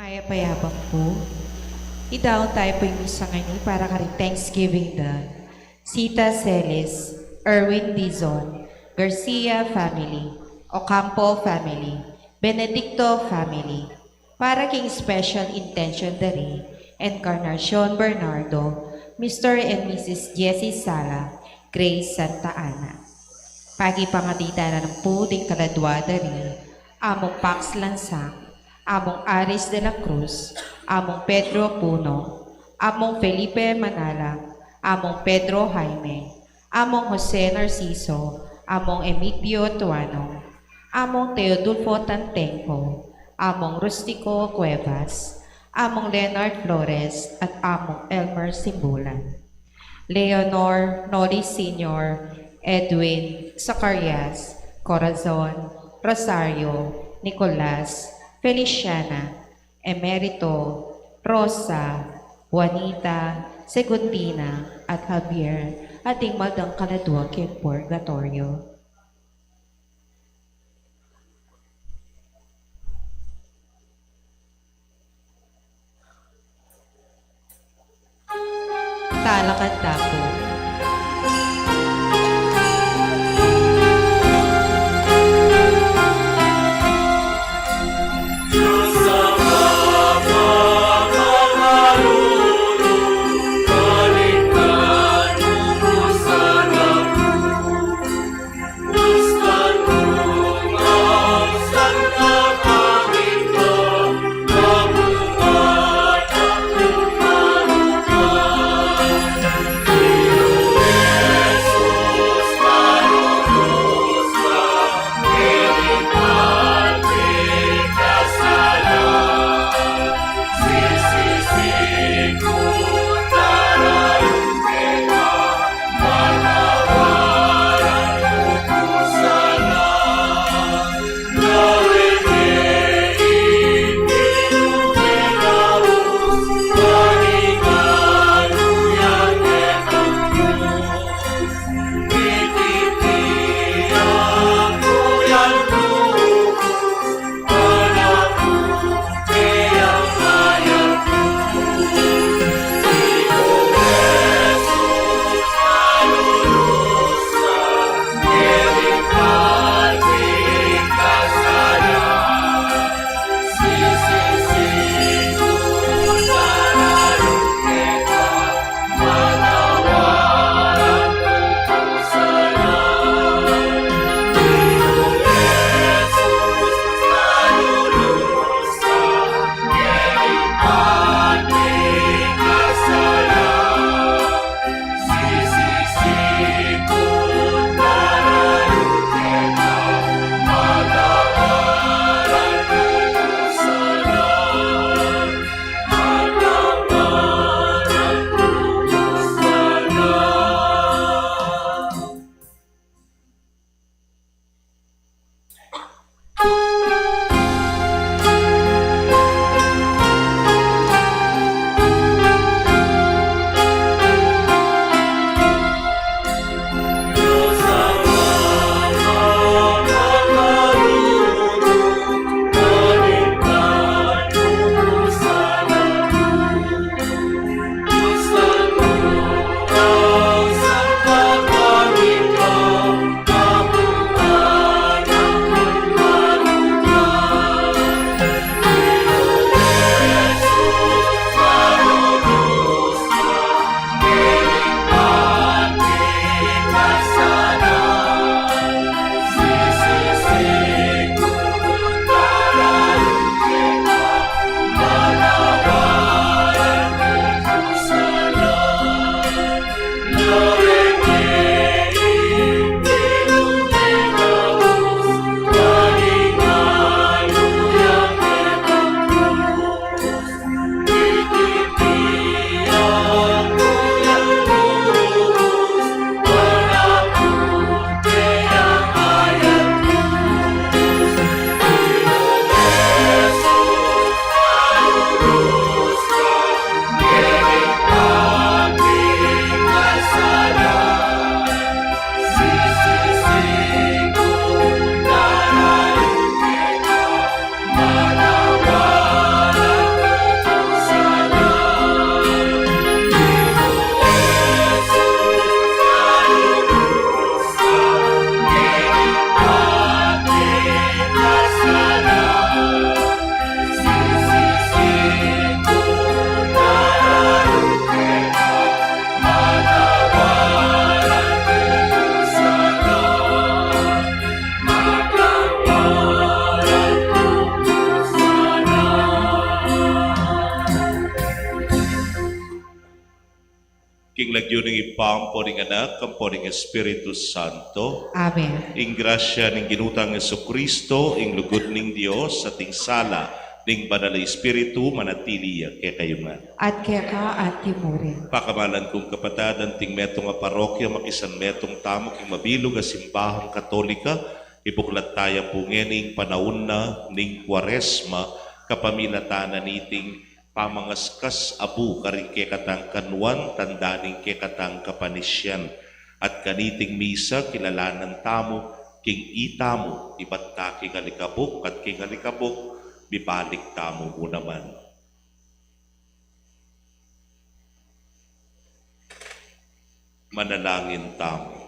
Maya-payabang po. Idaon tayo po yung sa ngayon para ka rin Thanksgiving da. Sita Celis, Erwin Dizon, Garcia family, Ocampo family, Benedicto family. Para king special intention dari, Encarnacion Bernardo, Mr. and Mrs. Jessie Sala, Grace Santa Ana. Pagi pangatita na ng puting kaladwa dari, among Pax Lansang, among Aris de la Cruz, among Pedro Puno, among Felipe Manala, among Pedro Jaime, among Jose Narciso, among Emilio Tuano, among Teodulfo Tantenco, among Rustico Cuevas, among Leonard Flores, at among Elmer Simbulan. Leonor Noli Sr., Edwin Zacarias, Corazon, Rosario, Nicolas, Feliciana, Emerito, Rosa, Juanita, Segundina, at Javier, ating magdang kaladwa kay Purgatorio. Talakad Tapo. king lagyuning ipampo ning anak, kampo ning Espiritu Santo. Amen. Ing grasya ning ginutang Jesucristo, ing lugod ning Dios, sa ting sala ning banal na Espiritu manatili kay kayo nga. At kaya ka at timurin. Pakamalan kong kapatadan ting metong nga parokya makisan metong tamo king mabilog a simbahang katolika, ibuklat tayo po ngening panahon na ning Kwaresma, kapamilatanan niting pamangaskas abu karing ke katang kanwan tandaning ke katang kapanisyan at kaniting misa kilalanan tamo king itamo ibatta king alikabok at king alikabok bibalik tamo mo naman. Manalangin tamo.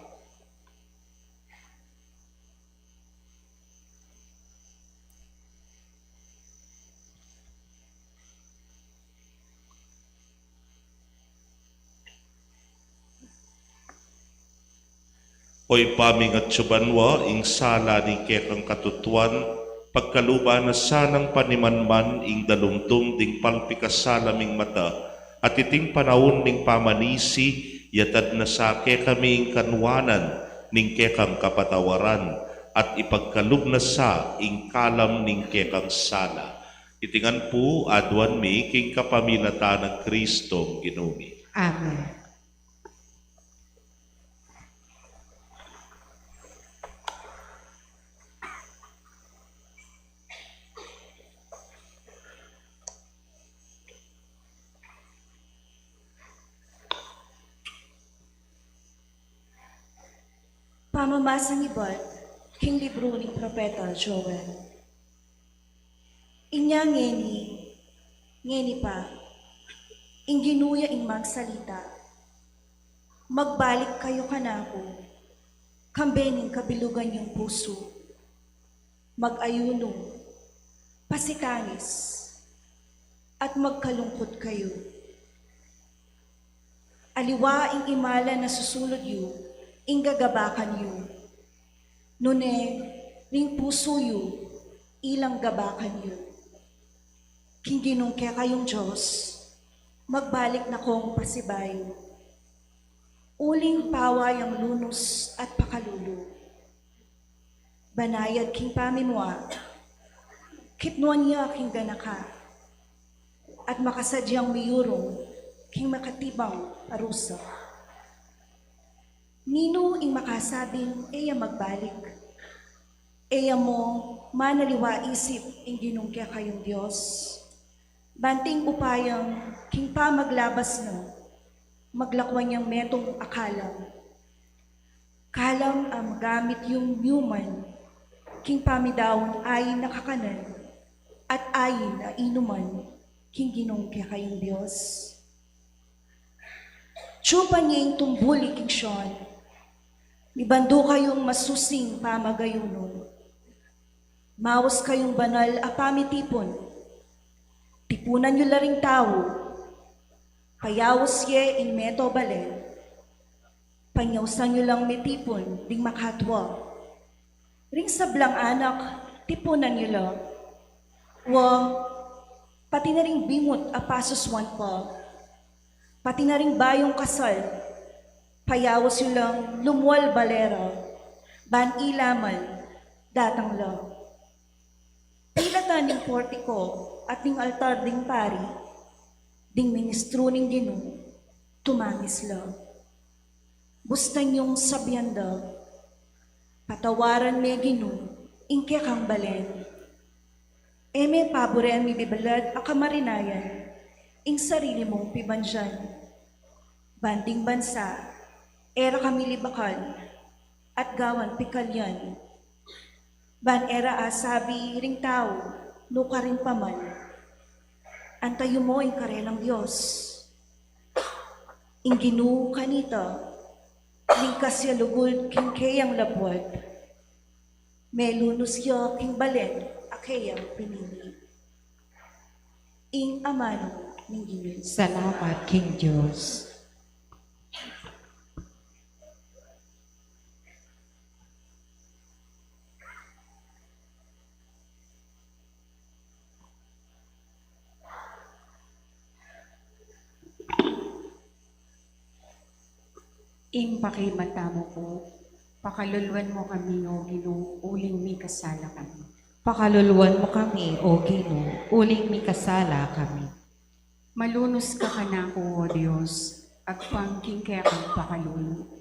Hoy paming at subanwa, ing sala ni kekang katutuan, pagkaluba na sanang panimanman, ing dalumdum ding palpikasalaming mata, at iting panahon ning pamanisi, yatad na sa kaming kanwanan, ning kekang kapatawaran, at ipagkalub na sa ing kalam ning kekang sala. Itingan po adwan mi king kapamilata ng Kristong Ginumi. Amen. Pamamasang ibat, king libro ni Propeta Joel. Inya ngeni pa, ginuya ing magsalita. Magbalik kayo kanako, kambening kabilugan yung puso. Mag-ayuno, pasikanis, at magkalungkot kayo. Aliwa ing imala na susulod yu, ing gagabakan yu. Nune, ring puso yu, ilang gabakan yu. King kaya kayong Diyos, magbalik na kong pasibayo. Uling paway ang lunos at pakalulu. Banayad king pamimwa, kitnuan niya king ganaka, at makasadyang miyurong king makatibang arusa. Nino ing makasabing, eya magbalik. Eya mo, manaliwa isip ing ginungkya kayong Diyos. Banting upayang, king pa maglabas na, maglakwan niyang metong akalam. Kalam ang gamit yung human, king pamidawon ayin na kakanan, at ayin na inuman, king ginungkya kayong Diyos. Tsupan niya yung tumbuli king Sean, ibando kayong masusing pamagayunon. Mawas kayong banal a pamitipon. Tipunan nyo laring tao. Payawas ye in meto balen. Panyawsan nyo lang metipon ding makatwa. Ring sablang anak, tipunan nyo lang. Pati na ring bingot a pasuswan pa. Pati na ring bayong kasal. Payawas nyo lang lumwal balera. Ban ilaman, datang lang. Pilatan ng portiko at ng altar ding pari, ding ministro ning Ginoo, tumangis lang. Bustan yung sabyanda, patawaran me Ginoo, ingke kang balen. Eme paboren mi bibalad akamarinayan, ing sarili mong pibanjan. Banding bansa, era kami libakan, at gawan pikalyan. Ban era asabi ring tao, nuka rin paman. Antayo mo ing karelang Diyos. Ing Ginoo kanita, lingkas ya lugod king kayang labwat. Melunos ya king balen, akayang pinili. Ing amano ning Ginoo. Salamat, King Diyos. Impakimata mo po, pakalulwan mo kami o Ginoo, uling mi kasala kami. Pakaluluwan mo kami, O Ginoo, uling mi kasala kami. Malunos ka kanako, O Diyos, agpangking kaya kang pakaluno.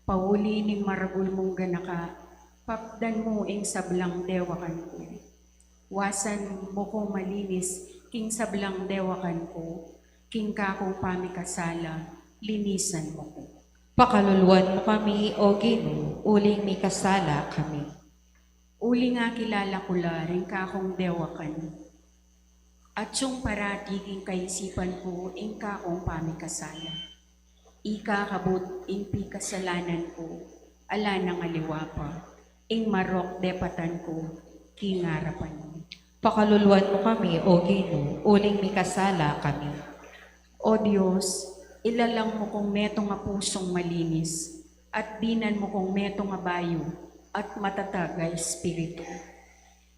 Pauli ning maragul mong ganaka, papdan mo ing sablang dewakan ko. Wasan mo kong malinis, king sablang dewakan ko, king kakong pamikasala, linisan mo ko. Pakaluluwan mo kami, O Ginoo, uling mi kasala kami. Uli nga kilala ko la rin kakong dewakan. At yung parati king kaisipan ko, ing kakong pamikasala. Ika kabut ing pikasalanan ko, ala nang aliwapa, ing marok depatan ko, king harapan mo. Pakaluluwan mo kami, O Ginoo, uling mi kasala kami. O Diyos, ilalang mo kong meto nga pusong malinis, at binan mo kong meto nga bayo, at matatag nga espiritu.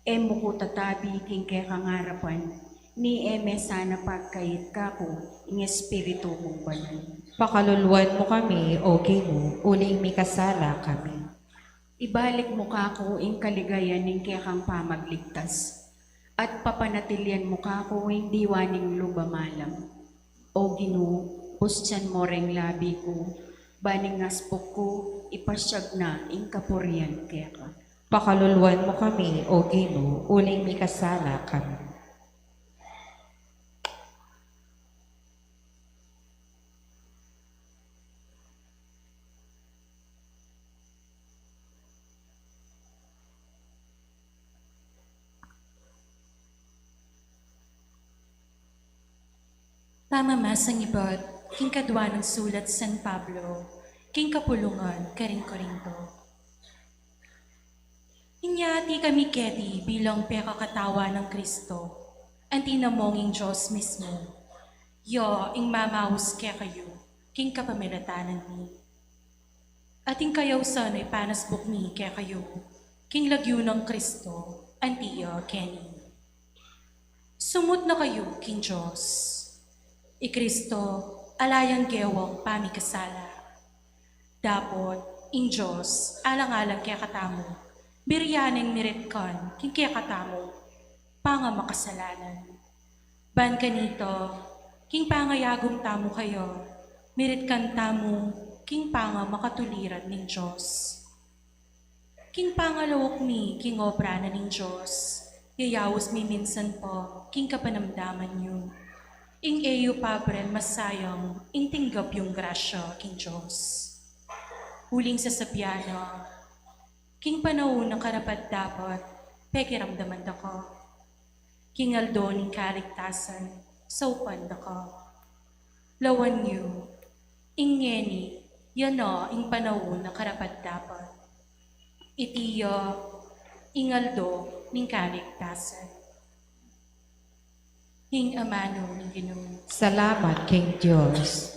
Mo ko tatabi king kaya kangarapan, ni eme sana pagkait kako, ing espiritu mong banal. Pakaluluwan mo kami, O Ginoo, uling mi kasala kami. Ibalik mo kako ing kaligayan ning kaya kang pamagligtas, at papanatilyan mo kako ing diwaning lubamalam. O Ginoo, Pustiyan mo ring labi ko, baning ngaspok ko, ipasyag na ing kapurian kaya ka. Pakaluluwan mo kami, O Ginoo, uling mi kasala kami. Pamamasang ibot, king kadwa ng sulat San Pablo, king kapulungan, Karing Korinto. Inyati kami keti bilang pekakatawa ng Kristo, ang tinamonging Diyos mismo. Yo, ing mamahus kaya kayo, king kapamilatanan ni. Ating kayaw sana'y panasbok ni kaya kayo, king lagyo ng Kristo, antiyo Kenny. Sumut na kayo, king Diyos. Ikristo, alayang gewang pamikasala. Dapot, ing Diyos, alang-alang kaya katamo, biryaneng niritkan, king kaya katamo, panga makasalanan. Ban kanito, king pangayagong tamo kayo, miritkan tamo, king panga makatuliran ng Diyos. King pangalawok mi, king obra na ng Diyos, yayawos mi minsan po, king kapanamdaman niyo. Ing eyo pabren masayang, ing tinggap yung grasya, king Diyos. Huling sa sabyano, king panahon ng karapat dapat, pekiramdaman ako. King aldo ning kaligtasan, saupan ako. Lawan niyo, ing ngeni, yano ing panahon ng karapat dapat. Itiyo, ing aldo ning kaligtasan. Ing amano ng Ginoo. Salamat, King Diyos.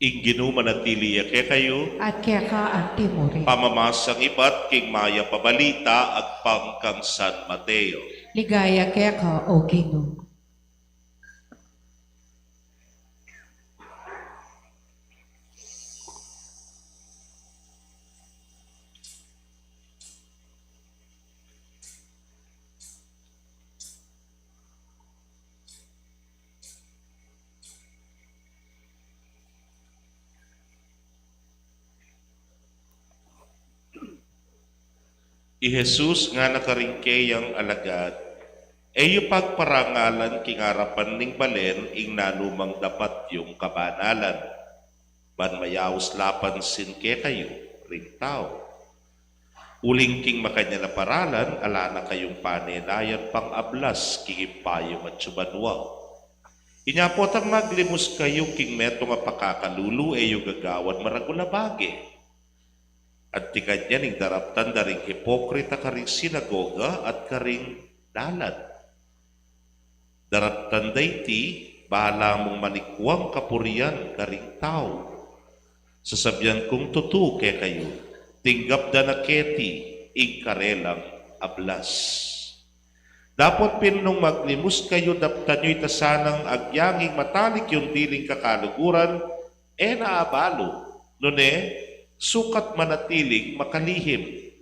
ing ginumanatili ke kayo, at kaya ka ang timuri. pamamasang ibat king maya pabalita at pangkang San Mateo. Ligaya kaya ka, O Ginoo. I Jesus nga nakaringkeyang alagad, eyo pagparangalan kingarapan ning balen ing nanumang dapat yung kabanalan. Ban mayaos lapan sin ke kayo, ring tao. Uling king makanya na paralan, ala na kayong panenayan pang ablas, kingipayong at subanwa. Inyapot ang maglimos kayo king meto nga pakakalulu, eyo gagawan maragulabage. At ti kanya ning daraptan daring hipokrita karing sinagoga at karing dalan. Daraptan dayti, bahala mong manikwang kapurian karing tao. Sasabyan kong tutu ke kayo, tinggap da na keti, ing karelang ablas. Dapat pinong maglimus kayo, daptan nyo'y tasanang agyanging matalik yung diling kakaluguran, naabalo, nune, sukat manatiling makalihim.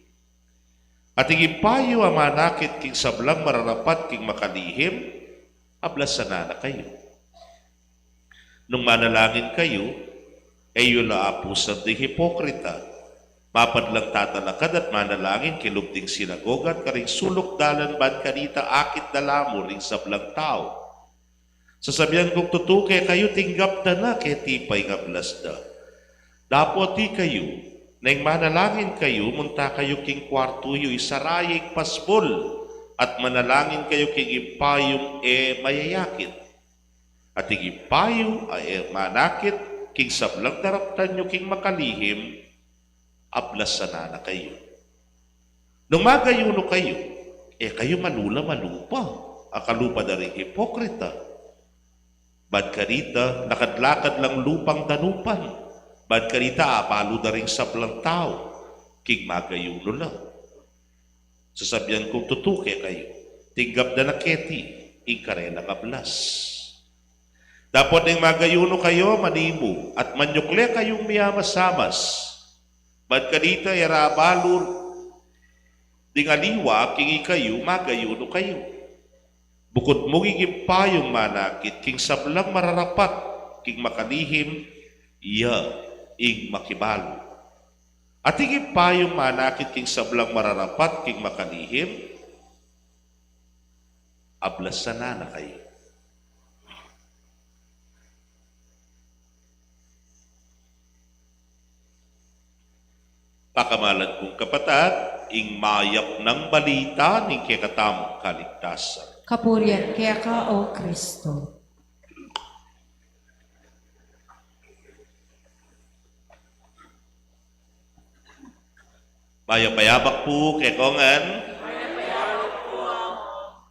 At igipayo ang manakit king sablang mararapat king makalihim, ablasan na kayo. Nung manalangin kayo, ayo laapusan di hipokrita. Mapadlang tatalakad at manalangin kilubting sinagoga at karing sulok dalan ban kanita akit dalamo ring sablang tao. Sasabihan kong tutuke kayo tinggap na kay tipay nga blasda. Dapat di kayo, nang manalangin kayo, munta kayo king kwarto yu, isaraying pasbol, at manalangin kayo king ipayong mayayakit. At ing ipayo ay manakit, king sablang daraptan nyo king makalihim, ablasan na kayo. Nung magayuno kayo, kayo malula-malupa, akalupa na rin hipokrita. Bad karita, nakadlakad lang lupang danupan. Bad karita, apalo na rin sablang tao, king magayuno lang. Sasabihan kong tutuke kayo, tinggap na naketi, ing karelang ablas. Dapat ng magayuno kayo, manimo, at manyukle kayong miyamasamas. Bad karita, yarabalur, ding aliwa, king kayo, magayuno kayo. Bukod mong igipayong manakit, king sablang mararapat, king makalihim, ing makibalo. At ing payong manakit king sablang mararapat king makalihim, ablasan na kayo. Pakamalan kong kapatid, ing mayap ng balita ning kekatamong kaligtasan. Kapurian kaya ka, O Kristo. Mayapayabak po kay Kongan.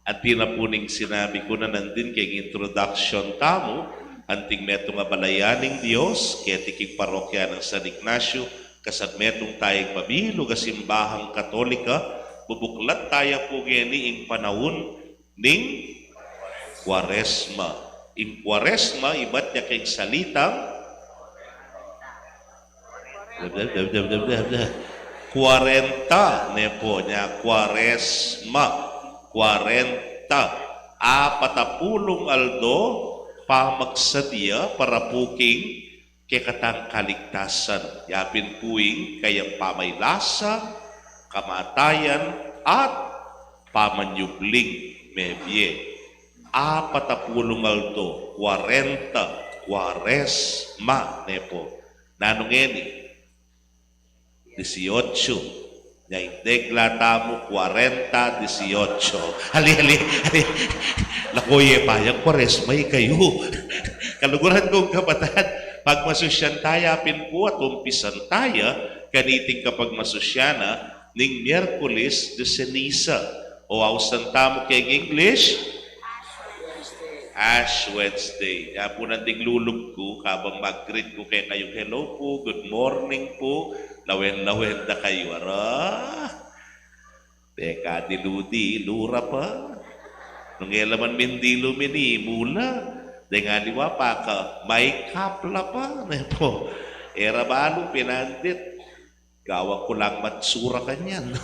At pinapuning sinabi ko na nandin kay introduction tamo, anting metong abalayaning Diyos, kaya tiking parokya ng San Ignacio, kasad metong tayong mabilo ka simbahang katolika, bubuklat tayo po gani ing panahon ning Kwaresma. Ing Kwaresma, iba't niya kay salitang 40 nepo niya, Kwaresma, 40, 40 aldo, pamagsadya para puking kekatang kaligtasan. Yapin puing kayang pamaylasa, kamatayan, at pamanyubling mebye. 40 aldo, 40, Kwaresma nepo. Nanongeni, 18. Nya indegla tamo 40, 18. Hali. Lakoye payang Kwaresmay kayo. Kaluguran kong kapatid, pag masusyan tayo, pinpo at umpisan tayo, kaniting kapag masusyana, ning Miyerkules de Ceniza. O ausan tamo kay English? Ash Wednesday. Kaya po nanding lulog ko, kabang mag-greet ko kay kayo, hello po, good morning po, lawen-lawen na kayo. Ara? Teka, diludi, lura pa. Nung elaman mindilo mini, mula. Dengan liwa pa ka, may kapla pa. Nepo, era balo, pinandit. Gawa ko lang matsura kanyan.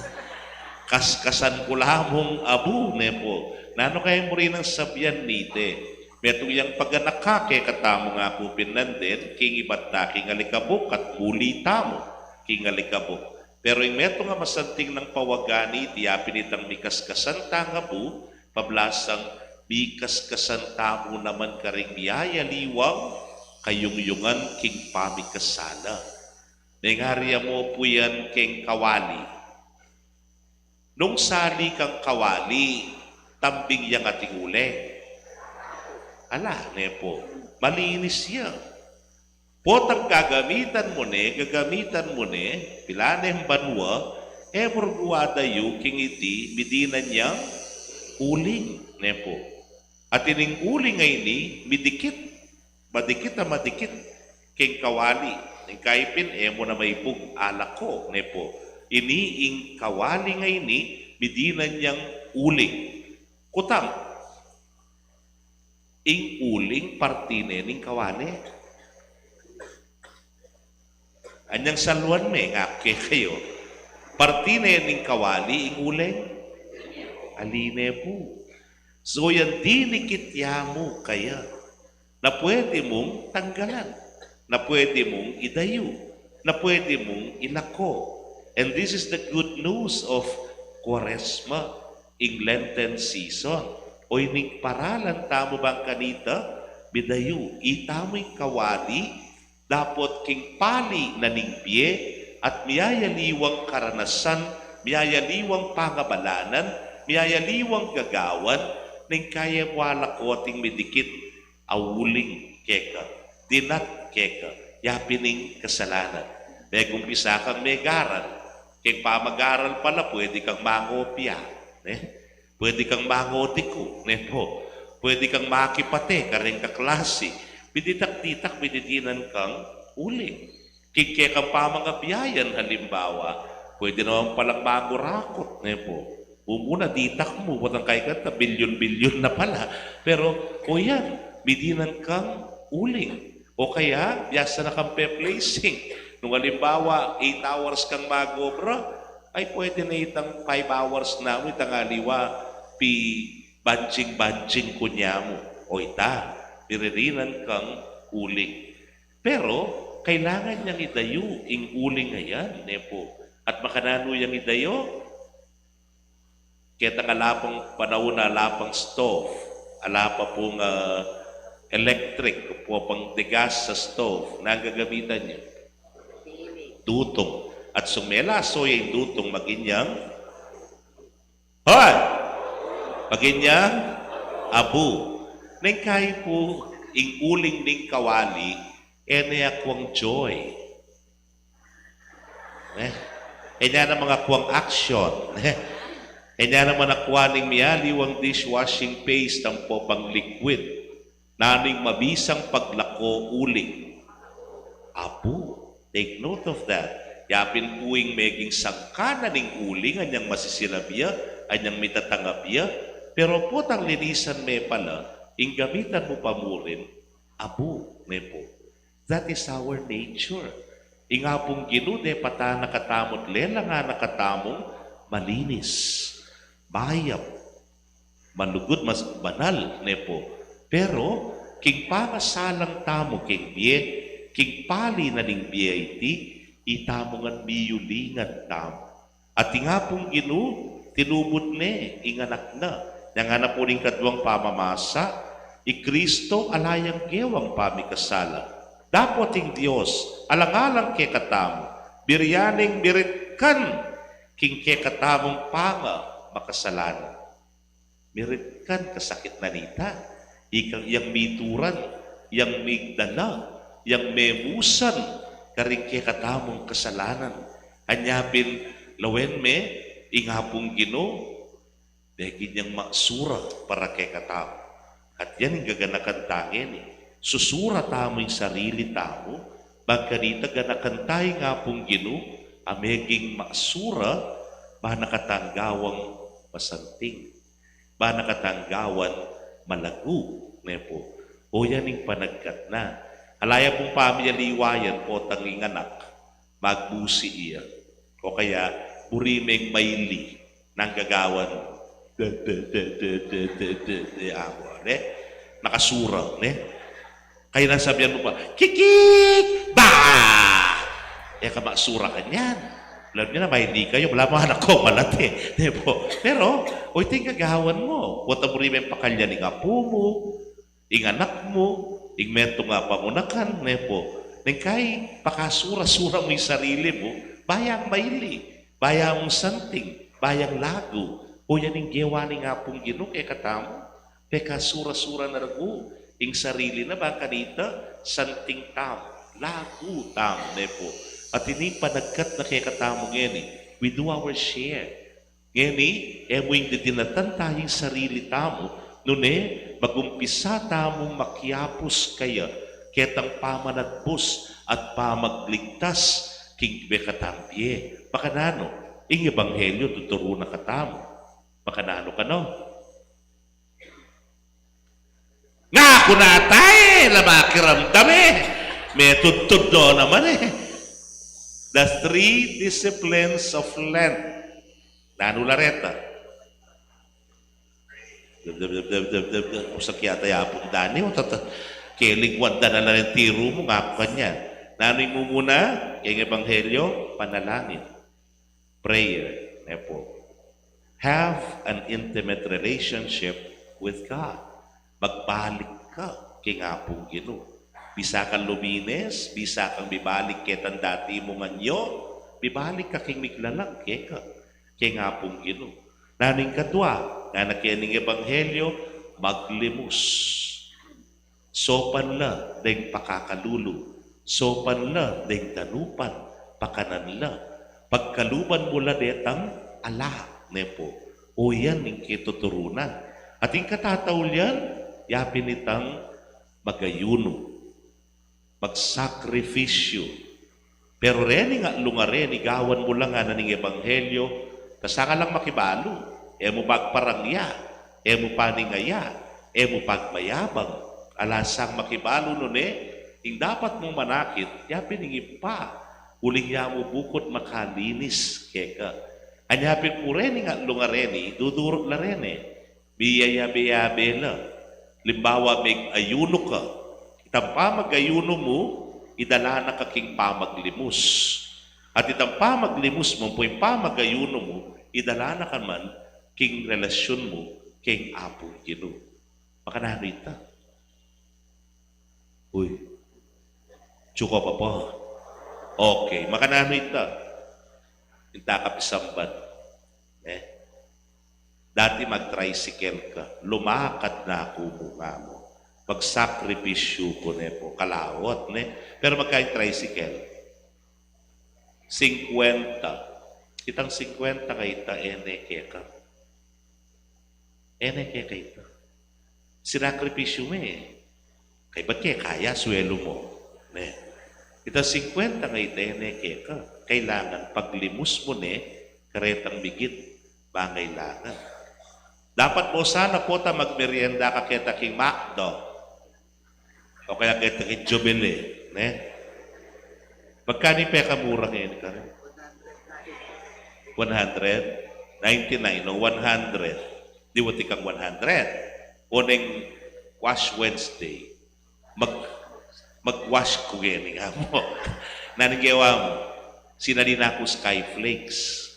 Kaskasan ko lamong abu, nepo. Nano kayo mo rin ang sabyan nite. Metong yang paganakake katamo nga po pinandin, king ibat na king alikabok at muli tamo, king alikabok. Pero yung meto nga masanting ng pawagani, tiyapin itang mikaskasan tanga po, pablasang mikaskasan tamo naman karing miyayaliwang, kayungyungan king pamikasala. Nengarya mo po yan king kawali. Nung sali kang kawali, tambing yang ating uli. Ala, nepo, malinis yan. Potang gagamitan mo ne, pilanem banwa, ever guwada yu, king iti, midinan niyang uling, nepo. At ining uling ngay ni, midikit, madikit, king kawali, ning kaipin, emo na may pug alak ko, nepo. Ini ing kawali ngay ni, midinan niyang uling. Kutam, ing uling partine ning kawali. Anyang salwan me, ngake kayo. Partine ning kawali, ing uling. Aline po. So yan dinikit mo kaya na pwede mong tanggalan, na pwede mong idayo, na pwede mong ilako. And this is the good news of Quaresma, ing Lenten season. O ining paralan tamo bang kanita, bidayo, itamo'y kawali, dapot king pali na ningpye, at miyayaliwang karanasan, miyayaliwang pangabalanan, miyayaliwang gagawan, ning kaya wala ko ating midikit, awuling keka, dinat keka, yapining kasalanan. May gumpisa kang megaran, king pamagaral pala, pwede kang mangopya, pwede kang mangotiko, nepo, pwede kang makipate, karing kaklase, biditak-ditak, bididinan kang uling. Kikya kang pamangabiyayan, halimbawa, pwede naman palang mangurakot, nepo. Umuna, ditak mo, watang kay kanta, bilyon-bilyon na pala. Pero, o yan, bidinan kang uling. O kaya, biyasa na kang pe-placing. Nung halimbawa, 8 hours kang magobra, ay pwede na itang 5 hours na mo, itang aliwa, banjing-banjing kunya mo. O ita, piririnan kang uling. Pero, kailangan niyang idayo, ing uling ngayon, nepo. At makanano yung idayo, kaya alapang panahon na alapang stove, alapa pong electric, po pang degas sa stove, na gagamitan niyo. Dutong. At sumelaso yung dutong maginyang hoy! Maginyang abu. Nang kayo po ing uling ning kawali, ene akwang joy. Enya na mga kwang action. Enya naman akwaning miyaliwang dishwashing paste ang po pang liquid. Naning mabisang paglako uling. Abu. Take note of that. Yapin puing meging sangkana ning uling, anyang masisirabiya, anyang mitatangabiya, pero potang linisan me pala, ing gamitan mo pa mo rin, abu, nepo. That is our nature. Ingapong ginude, pata nakatamot, lela nga nakatamong, malinis, bayap, manugod, mas banal, nepo. Pero, king pangasalang tamo, king biye, king pali na ning BIT, itamongan miyulingan tamo. At nga pong tinubod ne, inganak na. Nga na po rin kadwang pamamasa, Kristo alayang gewang pamikasala. Dapat ing Diyos, alang-alang ke katamo, biryaning biritkan, king ke katamong panga makasalanan. Biritkan kasakit na nita, ikang yang mituran, yang migdala, yang memusan, karing kaya katamong kasalanan. Anyapin, lawen me, ingapong Ginoo, dahil niyang maksura para kay katamo. At yan ang gaganakan tangin eh. Susura tamo yung sarili tamo, bagkarita ganakan tayo nga pong Ginoo, ameging maksura, ba nakatanggawang masanting, ba nakatanggawan malagu, nepo. O yan yung panagkat na. Alaya pong pamilya liwayan po tanging anak, magbusi iya. O kaya, burimeng maili, nang gagawan, nakasura, ne? Kaya nasabihan mo pa, kikik! Ba! Ka maksura ka niyan. Alam niyo na, maili kayo. Wala mga anak ko, malate. Pero, oy, gagawan mo. Wata mo rin may pakalya ni apo mo, ing anak mo, ing mento nga pamunakan, nepo. Neng kay, pakasura-sura mo yung sarili mo, bayang maili, bayang santing, bayang lago. O yan yung gewa ni nga pong Ginoo, katamo. Peka sura-sura na ragu, ing sarili na ba kanita, santing tam, lagu tam, nepo. At ini panagkat na katamo ngeni, we do our share. Ngeni, mo yung dinatan tayong sarili tamo, nune, magumpisa tamo makiapos kaya, ketang pamanatbos at pamagligtas, king bekatampye. Pakanano, ing ebanghelyo tuturo na katamo. Pakanano ka no? Nga ako na tayo, lamakiramdam eh. May tutod do naman eh. The 3 disciplines of Lent. Nanulareta. Usak yata yapong dani. Kiligwad na na rin tiro mo, nga ako kanya. Nanoy mo muna, yung ebanghelyo, panalangin. Prayer. Nepo. Have an intimate relationship with God. Magbalik ka kay nga pong Ginoo. Bisa kang lumines, bisa kang bibalik ketan dati mo manyo, bibalik ka king miglalang kay nga pong Ginoo. Naning kadwa, nga nakining ebanghelyo, maglimus. Sopan na deng pakakalulu. Sopan na deng danupan, pakanan na. Pagkaluban mula detang ala, nepo. O yan yung kituturunan. At yung katataw yan, yapin itang magayuno, magsakripisyo. Pero reni nga lungare, gawan mo lang nga na ng ebanghelyo, kasaka lang makibalo, mo pagparangya, mo paningaya, mo pagmayabang, alasang makibalo nun yung dapat mong manakit, yapin yung ipa, uling ya mo bukod makalinis, keka. Anyapin po rin nga lungareni, dudurot na rin biyaya-biyabe na. Limbawa, may ayuno ka. Itang pamag-ayuno mo, idala na kaking pamaglimus. At itang pamaglimus mo, po yung pamag-ayuno mo, idala na ka man king relasyon mo king Apong Ginoo. Makanano ita? Uy, tsuko pa po. Okay, makanano ita? Inta ka pisamban. Dati mag-tricycle ka, lumakad na ako mukha mo. Magsakripisyo ko po, kalawat Pero magkain tricycle? 50. Itang 50 kaita, eneke ka. Eneke kaita. Sinakripisyo mo Kay ba't kaya swelo mo? Itang 50 kaita, eneke ka. Kailangan paglimus mo karetang bigit, bangailangan. Dapat po sana po ta magmerienda ka kita king McDo. O kaya kita king Jubilee. Magkano yung peka mura ngayon ka rin? 100? 99 o 100? Di mo tikang 100. Unang Wash Wednesday, mag-wash ko gini nga mo. Naninggawa mo, sinali na ako Skyflakes.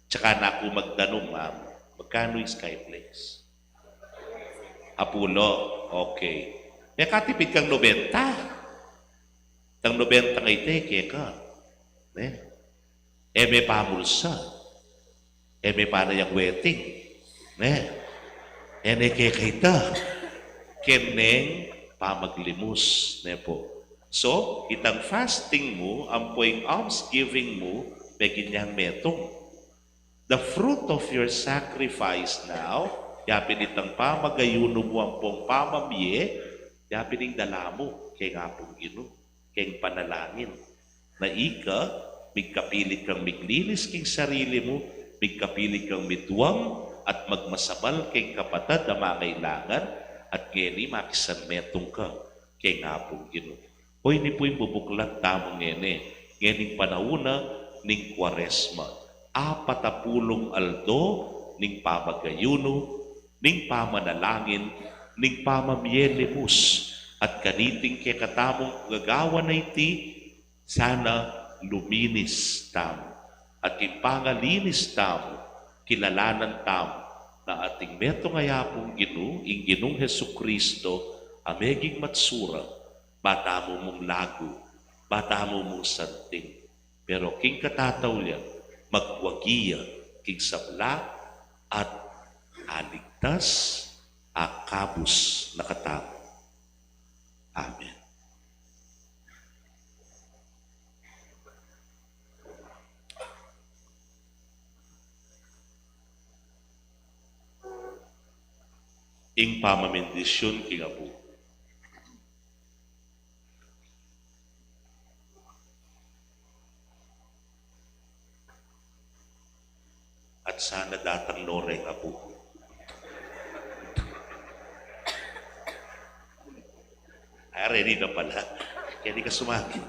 Tsaka na ako magdanong, ma'am. Magkano yung Skyflakes? Apulo. Okay. May katipid kang 90. Tang 90 ngay teke ka. May pamulsa. May paano yung wedding. Kekita. Keneng pamaglimus. Po. So, itang fasting mo, ang poing almsgiving mo, may ganyang metong. The fruit of your sacrifice now Yapin itang pamagayuno mo ang pong pamamye, yapin ang dalamo, kay nga pong ino, kay panalangin. Na ika, migkapilit kang miglinis king sarili mo, migkapilit kang midwang, at magmasabal kay kapatad na makailangan, at ngeni makisanmetong ka, kay nga pong ino. Hoy ni po'y bubuklat tamong ngeni, ngening panauna ning Kwaresma, 40 aldo ning pamagayuno, ning pamanalangin, ning pamamyelimus, at kaniting kay katamong gagawa na iti, sana luminis tamo. At impangalinis tamo, kilalanan tamo, na ating meto ngayapong Ginu, ing Ginong Hesu Kristo, ameging matsura, bata mo mong lago, bata mo mong santing. Pero king katatawlyan, magwagiya, king sabla, at aligtas, akabus nakatamo. Amen. Ing pamamendisyon king Apo. At sana datang noreng Apo. Ay, ready na pala. Kaya di ka sumakit.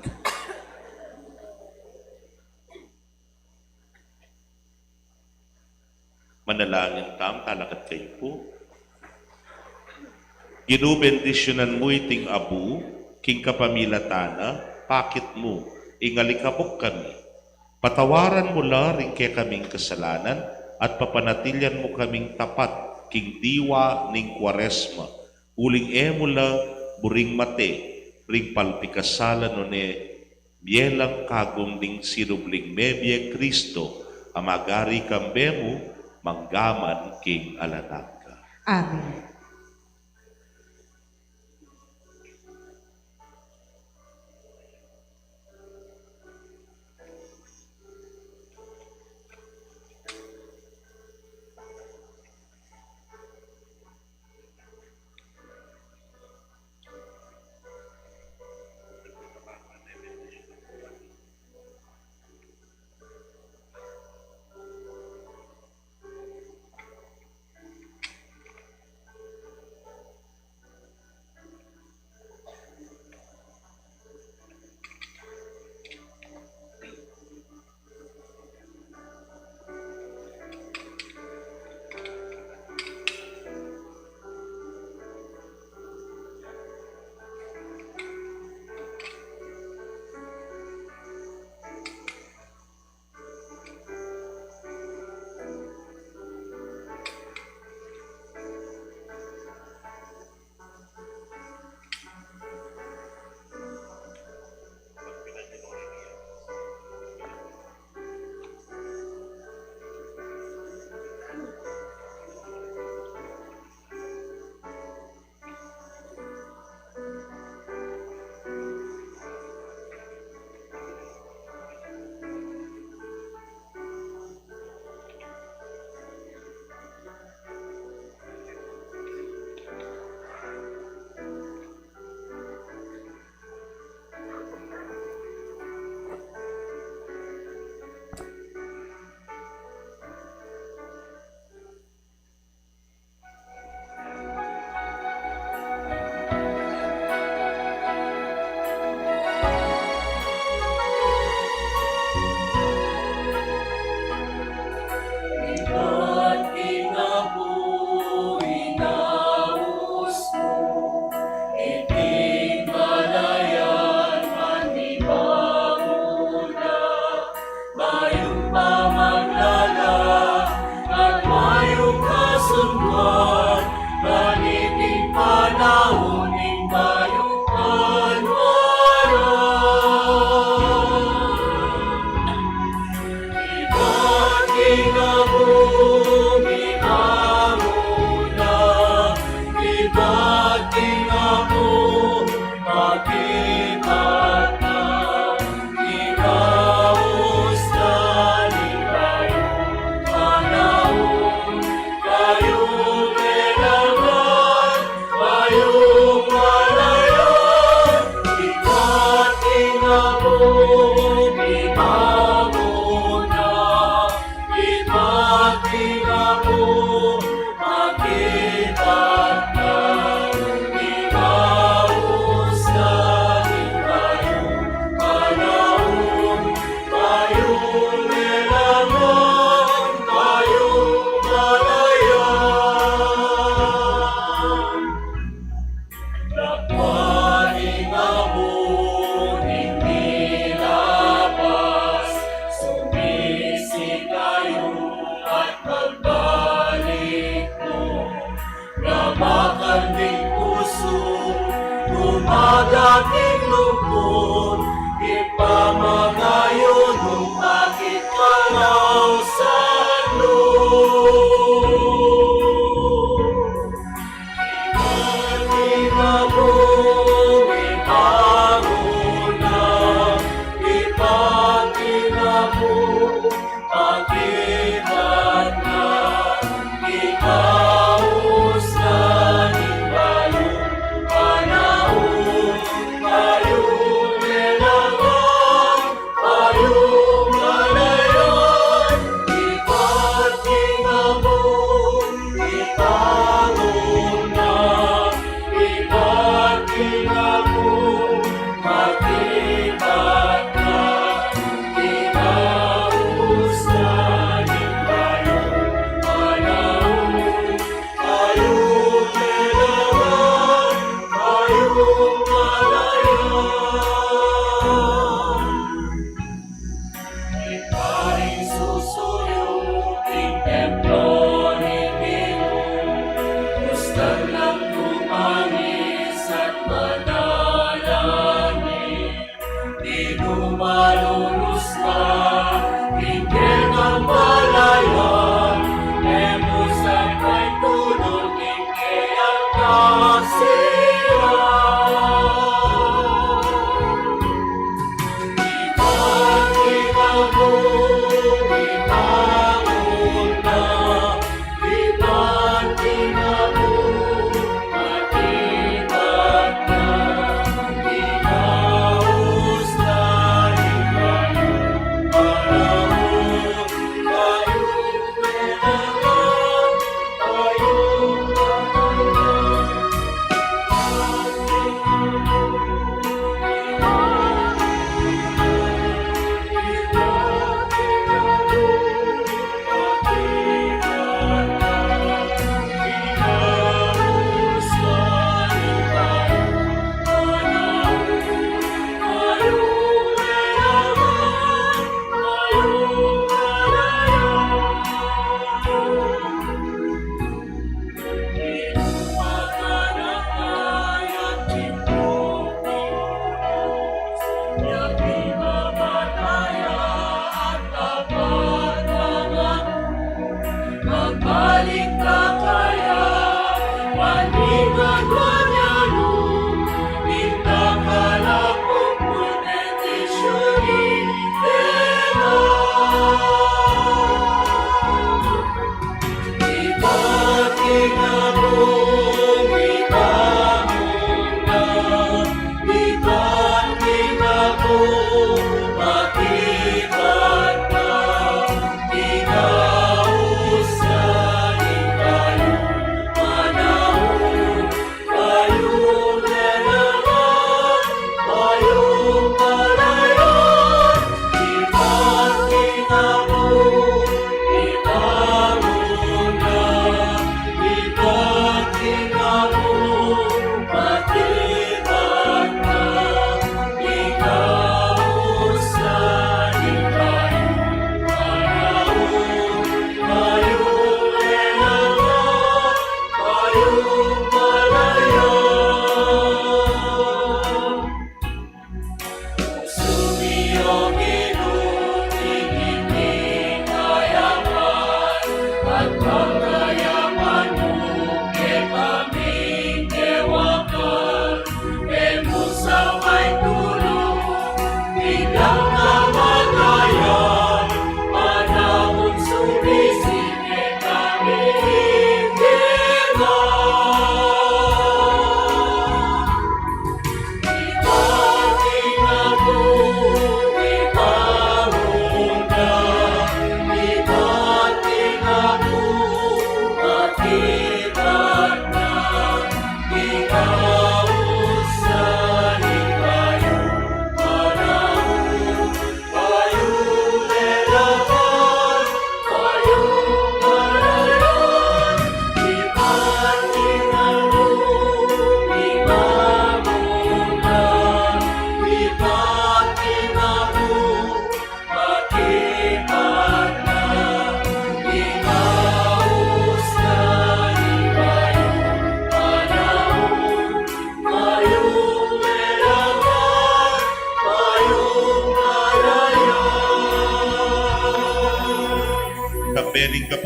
Manalangin tam, talakat kayo po. Ginubendisyonan mo iting Abu, king kapamilatana, pakit mo, ingalikabok kami. Patawaran mo la rin kay kaming kasalanan, at papanatilyan mo kaming tapat, king diwa ning Kwaresma. Uling emula, buring mate, ring palpikasalan no ne, bielang kagum ning sinubling mebye Kristo, amagari kambemu, manggaman king alanaka. Amen. maning puso, umagating lungkot, ipamagayo nung bakit kalaw sa malulus ka, tingin ang malayan, emusan kay tulog, tingin ang kasiyan. Iba't mo, ibangon na, iba't mo, matigat na, ikaus na ikayo.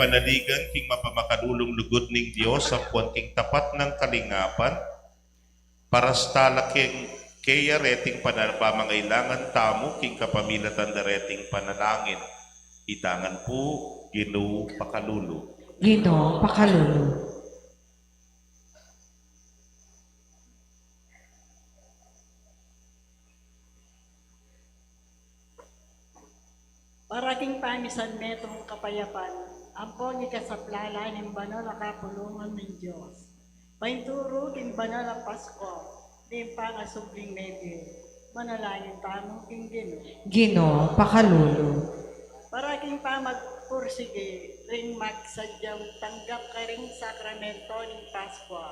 panaligan king mapamakadulong lugod ning Dios sa puwan king tapat ng kalingapan, para sa talaking kaya reting panapamangailangan tamo king kapamilatan na reting panalangin. Itangan po, Ginoo Pakalulu. Ginoo Pakalulu. Paraking pamisan metong kapayapan, ampon ikasaplala ng banal na kapulungan ng Diyos. Painturo king banal na Pasko, ng pangasubling medyo, manalangin tamong king Ginoo. Ginoo Pakalulu. Paraking pamagpursige, ring magsadyang tanggap ka ring sakramento ng Pasko,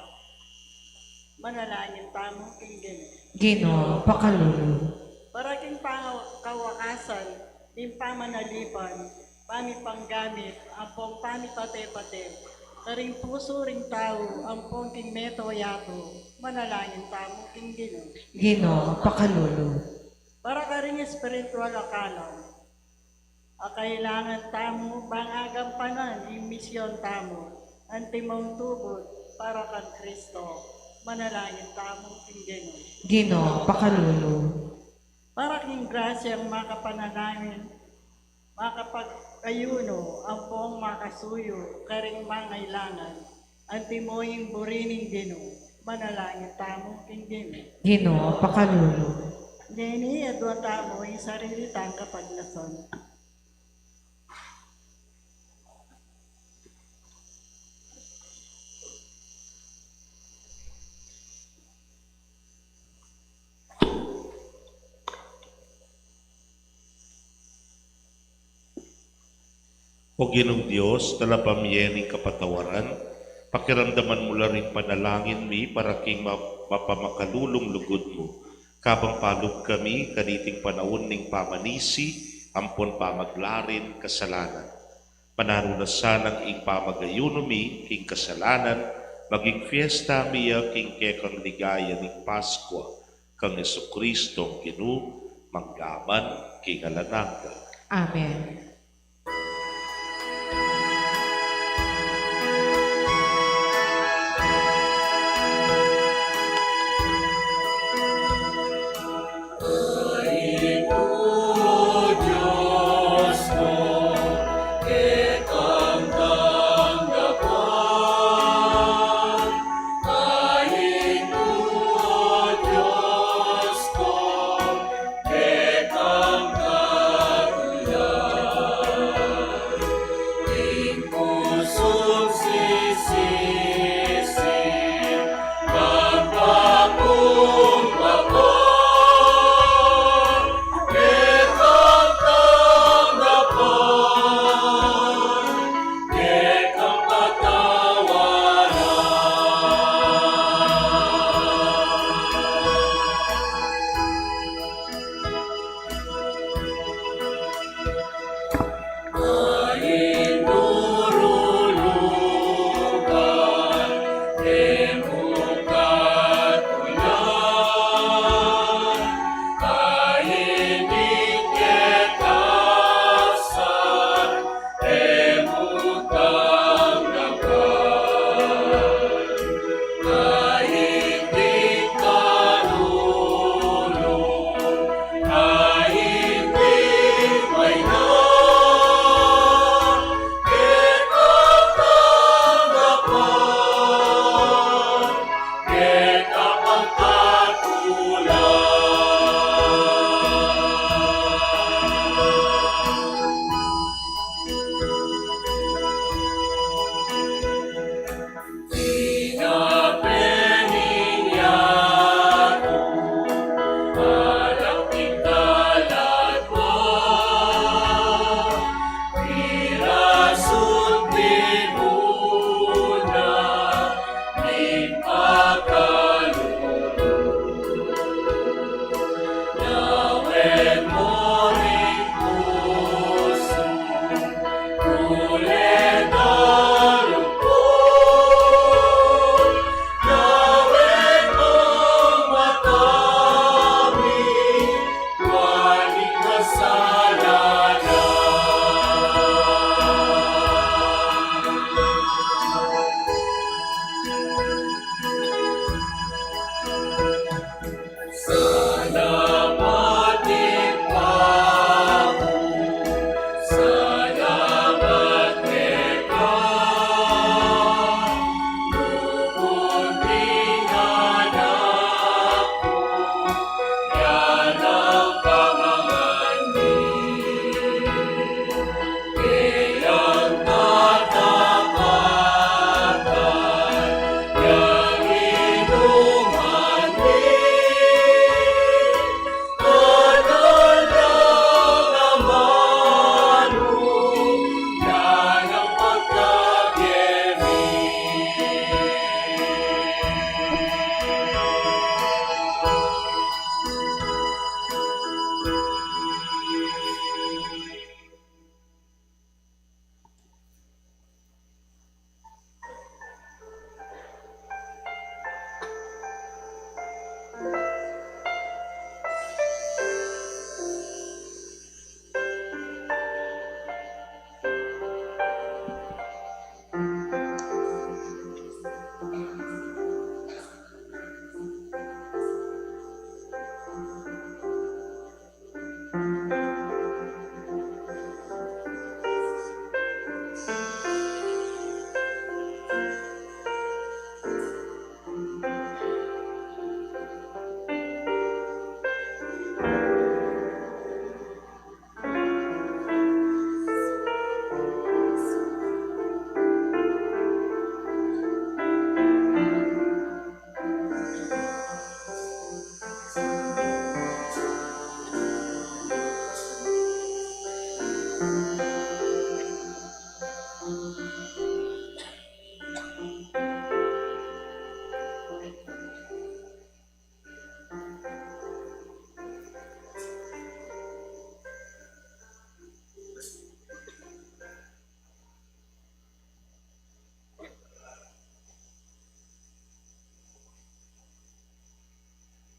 manalangin tamong king Ginoo. Ginoo Pakalulu. Paraking pangkawakasan, ng pamanalipan, pamipanggamit, ampong pamipate-pate, karing puso ring tao, ampong king meto yato, manalangin tamong king Ginoo. Ginoo Pakalulu. Para ka ring espiritual akalam, kailangan tamo bangagampanan yung misyon tamo, antimong tubod para kang Kristo, manalangin tamong king Ginoo. Ginoo Pakalulu. Para king grasyang makapanalangin, makapag-ayuno, ampong makasuyo, karing mangailangan, antimoying burining Ginoo, manalangin tamong king Ginoo. Ginoo Pakalulu. Nini, adwa tamo yung sarili tang kapaglason. O Ginoong Diyos, talapamyening kapatawaran, pakiramdaman mo lang rin panalangin mi para king mapamakalulong lugod mo. Kabang palog kami, kaniting panahon ning pamanisi, ampon pamaglarin kasalanan. Panarunasan ang ing pamagayuno mi, king kasalanan, maging fiesta miya king kekang ligaya ning Pasko, kang Jesucristong Ginoo, manggaman king alananga. Amen.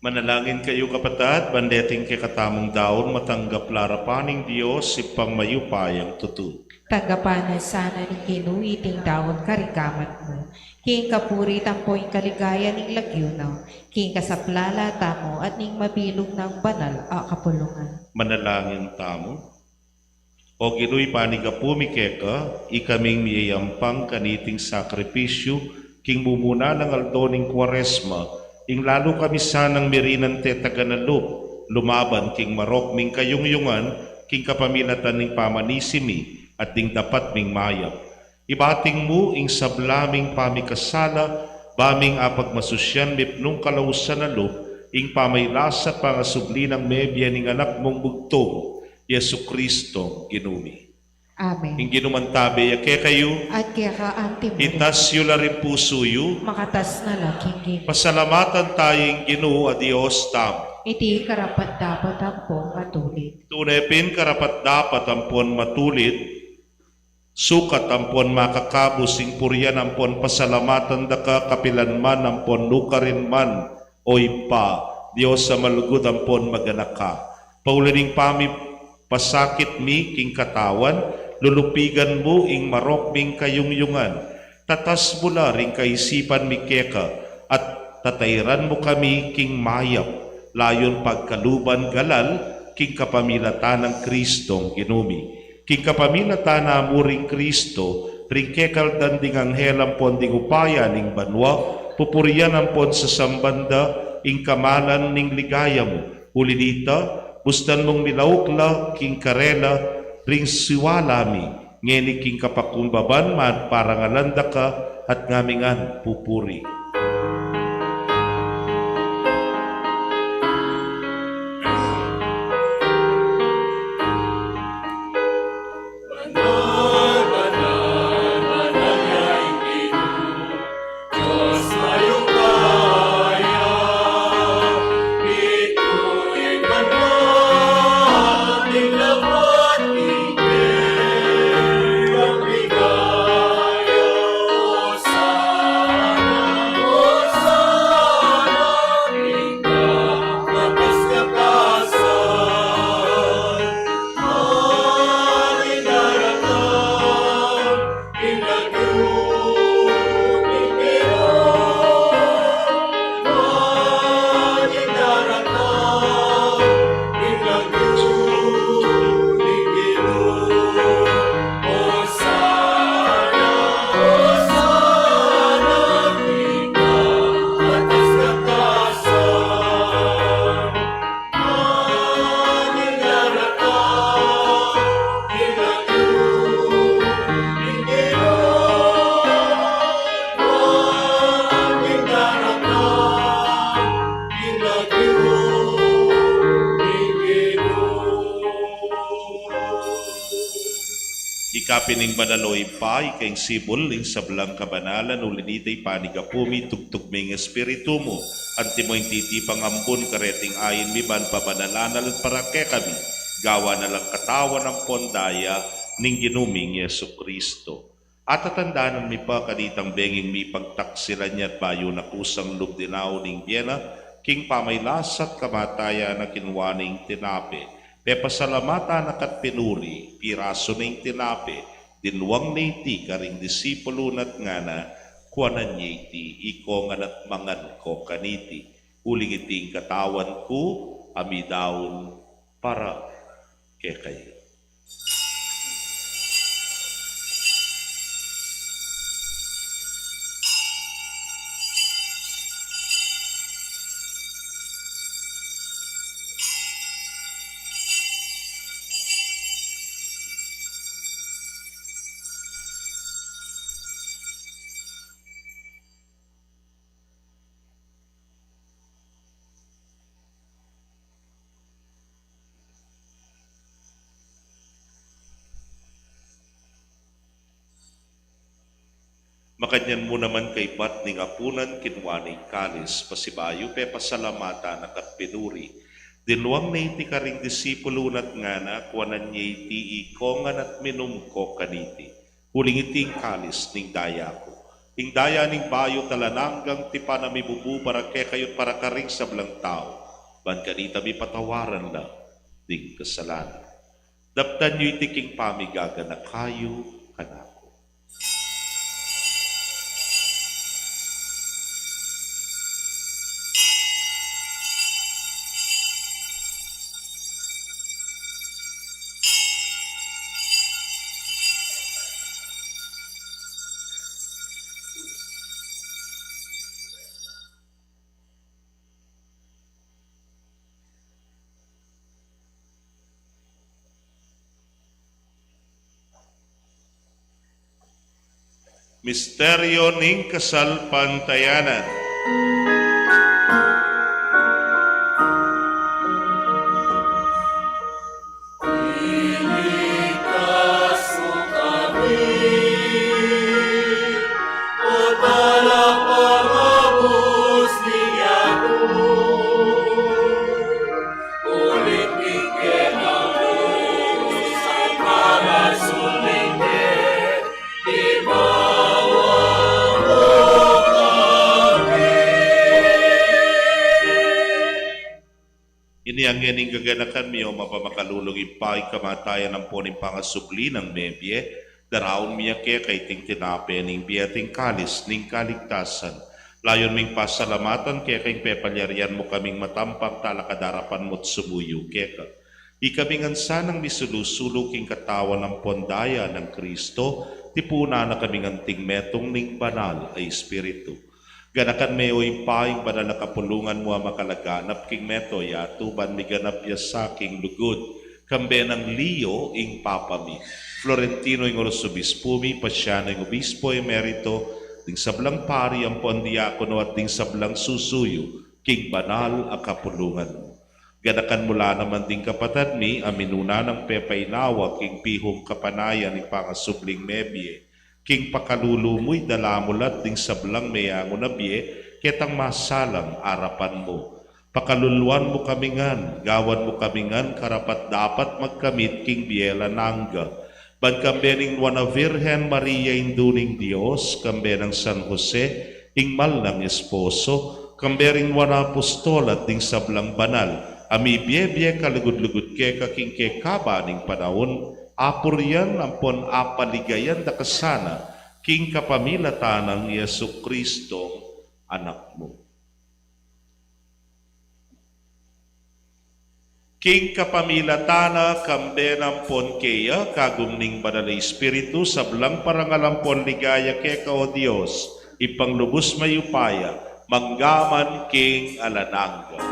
Manalangin kayo kapatid, bandeting kay katamong daon, matanggap larapaning Diyos, ipang mayupayang tutu. Tagapanan sana ni kinuiting daon karikamat mo. King kapuri tampoy kaligaya ning lagyo na. King kasaplala tamo at ning mabilog ng banal a kapulungan. Manalangin tamo. O ginuy panigapumi keka, ikaming miyayampang kaniting sakripisyo, king mumuna ng aldoning kwaresma, ing lalo kami sanang mirinan te taganalop, lumaban king marok ming kayungyungan, king kapamilatan ning pamanisimi, at ding dapat ming mayap. Ibating mo ing sablaming pamikasala, baming apag masusyan mipnong kalausan na loob, ing pamaylasa pangasubli ng mebya ning anak mong bugtong, Yesu Kristo ginumi. Amen. Ing ginumantabi yake kayo, At kaya ka anti mo, itas yu la rin puso yu, makatas na laking gin. pasalamatan tayong Ginoo a Dios tamo. Iti karapat dapat ang pong matulit. Tunepin karapat dapat ampon matulit, sukat ampon makakabos ing puryan ampon pasalamatan daka kapilan man ampon lukarin man oy pa Dios sa malugod ampon maganaka. Paulining pami pasakit mi king katawan, lulupigan mo ing marok ming kayungyungan. Tatas mo la ring kaisipan mi keka at tatayran mo kami king mayap. Layon pagkaluban galal king kapamilatan ng Kristong ginumi. King kapamilatan na muring Kristo, ring kekal danding anghel ampon ding upaya ning banwa, pupurian ampon sa sambanda, ing kamalan ning ligaya mo. Uli dita, bustan mong milaukla, king karela, ring siwalami, ngeni king kapakumbaban man parangalanda ka, at ngamingan pupuri. Ikapining banaloy pa, ikaing sibol, ing sablang kabanalan, ulinitay panigapumi, tugtugming espiritu mo, antimoy titi pangambun, kareting ayin miban, pabanalanan at parake kami, gawa na lang katawan ng pondaya, ning ginuming Yesu Kristo. At tatandaan mi pa kanitang benging mi pagtaksilan niya at bayo na kusang lubdinaw ning Biena, king pamaylasat kamataya na kinwaning tinape. Pe pasalamatan akat pinuri, piraso ning tinape, dinwang naiti karing disipulo nat ngana, kuanan niya iti, iko nga nat mangan ko kaniti, uling iting katawan ko, amidaon para kekay. Makanyan mo naman kay bat ning apunan kinwaning kalis, pasibayo pe pasalamata na katpinuri. Dinwang na iti karing disipulo nat nga na, kuwanan niya iti ikongan at minumko kaniti. Huling iting kalis ning daya ko. Ing daya ning bayo talananggang tipa na mibubu para kayot para karing sablang tao. Ban kanita mi patawaran na ding kasalanan. Daptan niyo iti king pamigaga na kayo kanako. Misteryo ning kasal pantayanan. Ini ang yaning gaganakan miyo mapamakadulog ipay kamatayan ng poning pangasubli ng mebye, daraon miya kay ting tinape ning biyating kalis ning kaligtasan. Layon ming pasalamatan kay pepalyarian mo kaming matampang talakadarapan mo't sumuyo keka. Ikaming ansanang misulusulo king katawan ng pondaya ng Kristo, tipuna na kaming anting metong ning banal ay Espiritu. Ganakan meoy paing banal na kapulungan mo makalaganap king meto ya tuban miganap ya sa king lugod. Kambe ng Leo ing papami. Florentino ing Orsobispo mi pasyano ing Obispo emerito ding sablang pari ang pondiakono at ding sablang susuyo king banal a kapulungan mo. Ganakan mula naman ding kapatad mi aminuna ng pepainawa king pihong kapanayan ing pangasubling mebye. King pakalulumoy dalamulat ding sablang mayango na biye, ketang masalang arapan mo. Pakaluluan mo kamingan, gawan mo kamingan, karapat dapat magkamit king biela nangga. Ban kambening wana Virgen Maria induning Dios, kambe ng San Jose, ing mal ng esposo, kambering wana apostolat ding sablang banal, ami biye kalugod-lugod ke kaking ke kabaning panahon, apuryan ampon apaligayan da kasana king kapamilatan ng Yesu Kristo anak mo. King kapamilatana kambe nampon keya kagumning banal Espiritu sablang parangalampon ligaya ke o Dios ipanglubos mayupaya manggaman king alanangga.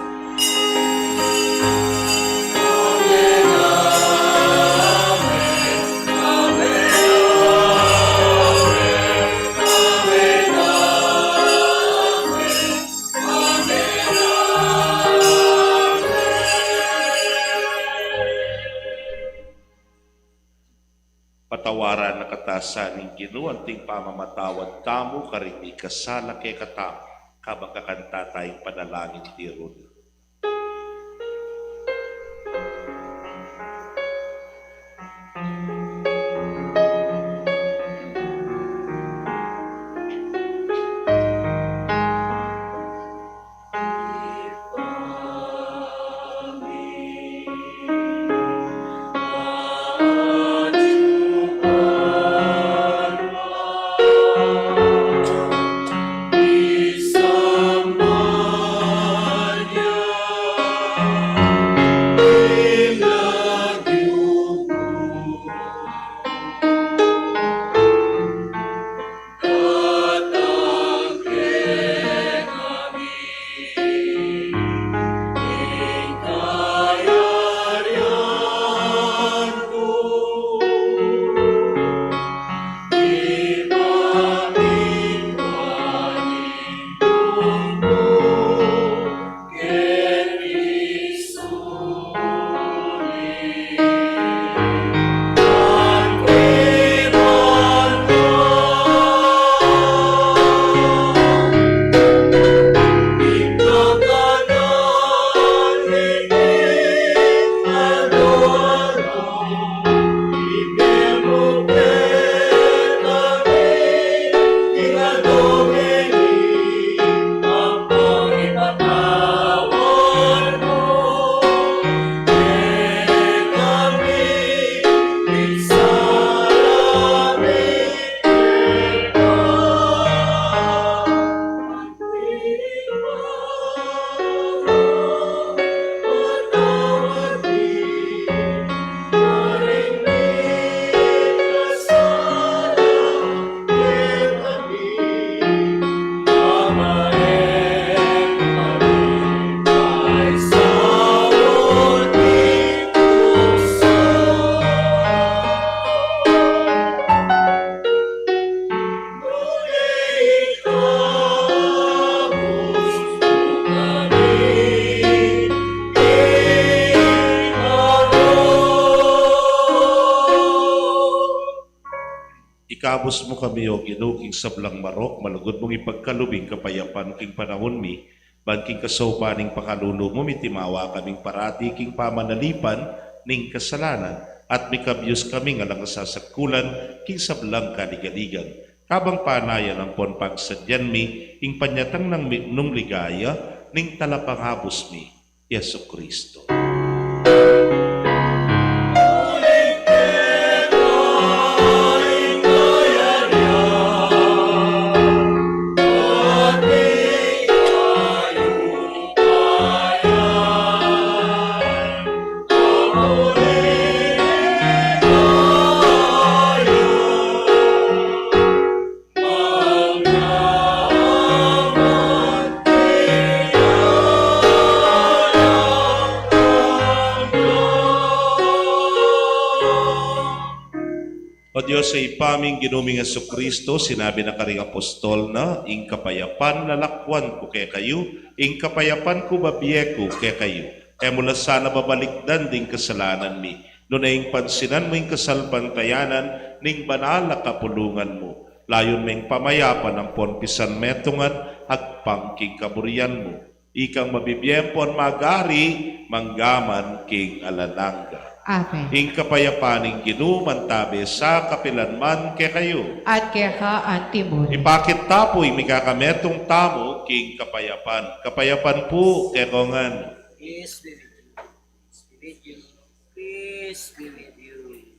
Patawaran na katasan ng ginuanting pamamatawad kamo karimi kasala kay katam kabagakanta tayong panalangin tiron. Isang Maria ipagkabos mo kami o ginuging sablang marok, malugod mong ipagkalubing kapayapan king panahon mi, ban king kasaupaning pakalulo mo, mitimawa kaming parati king pamanalipan ning kasalanan, at mikabyos kami nga lang sasakulan king sablang kaligaligan. Kabang panayan ang pon pagsadyan mi, ing panyatang nung ligaya, ning talapanghabos mi, Yesu Kristo. O Diyos, sa ipaming ginuming Kristo, sinabi na karing apostol na, ing kapayapan lalakwan ko kay kayo, ing kapayapan ko babiye ko kay kayo. E mula sana babalikdan ding kasalanan mi, no na ing pansinan mo ing kasalbantayanan, ning banal na kapulungan mo. Layon may pamayapan ang ponpisan metungan, agpang king kaburian mo. Ikang mabibiyempon magari, manggaman king alananga. Amen. Ing kapayapaning ginuman tabi sa kapilanman ke kayo. At kaya antimon. Ipakit tapoy mikakametong tamo king kapayapan. Kapayapan po kekongan. Peace be with you. Peace be with you.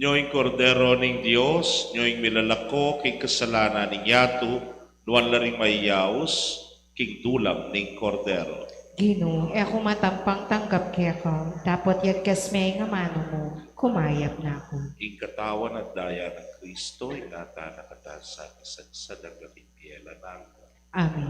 Nyo'y kordero ning Dios, nyo'y milalako king kasalanan ning yato, luwan laring mayaos, king tulang ning kordero. Gino, ako matampang tanggap kaya ko. Dapat yat kasme nga mano mo, kumayap na ako. Ing katawan at daya ng Kristo, inata nakatasan sa dagaling piyela ng Amen.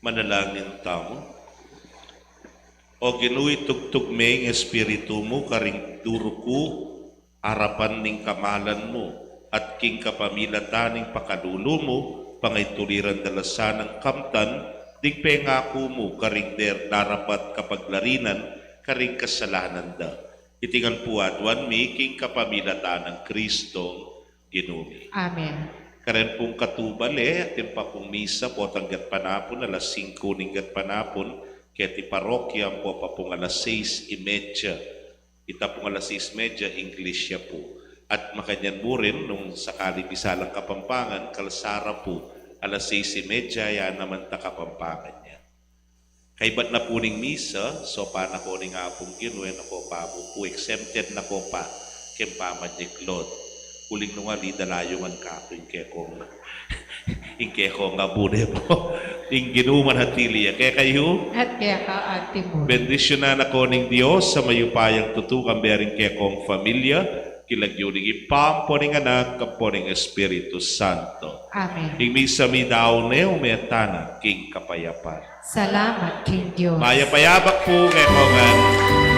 Manalangin tamo. O Ginuy tugtog may ng espiritu mo, karing duruko, arapan ning kamalan mo, at king kapamilatan ning pakadulo mo, pangaytuliran dalasan ng kamtan, ding pengako mo, karing der darapat kapaglarinan, karing kasalanan da. Itingan puadwan mi, king kapamilatan ng Kristong Ginumi. Amen. Karen pong katubale, atin pa pong misa po tanggat panapon, alas 5 ninggat panapon, kaya ti parokya po pa pong alas 6:30. Ita pong alas 6:30, English siya po. At makanyan mo rin, nung sakali bisalang Kapampangan, Kalsara po, alas 6:30, yan naman ta Kapampangan niya. Kaibat na po ning misa, so pa na ko ning apong Ginuy, na po pa po, exempted na ko pa, kempamajiklod. Uling nung ali, dalayungan ka, ingkekong nga bune po, ingginuman hatiliya. Kaya kayo, At kaya ka, Ate Mo. bendisyonan ako ng Diyos sa mayupayang tutukan berin kekong familia, kilagyuning ipam po ning anak, kapo ning Espiritu Santo. Amen. Ing misa mi daw ne, umetana, king kapayapan. Salamat, King Diyos. Mayapayabak po kekongan.